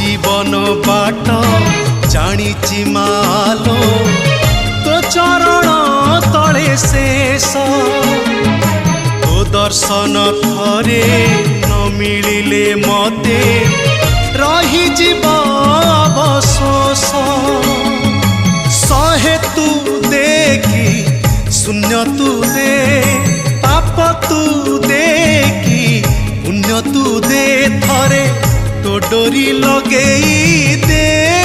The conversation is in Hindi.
जीवन बाट जानिछि मालो तो चरण तले शेष तो दर्शन थरे न मिलिले मते रही जीव अवशोष सहे तू देखी शून्य तू दे पाप तू देखी पुण्य तू दे थरे तो डोरी लगेई दे।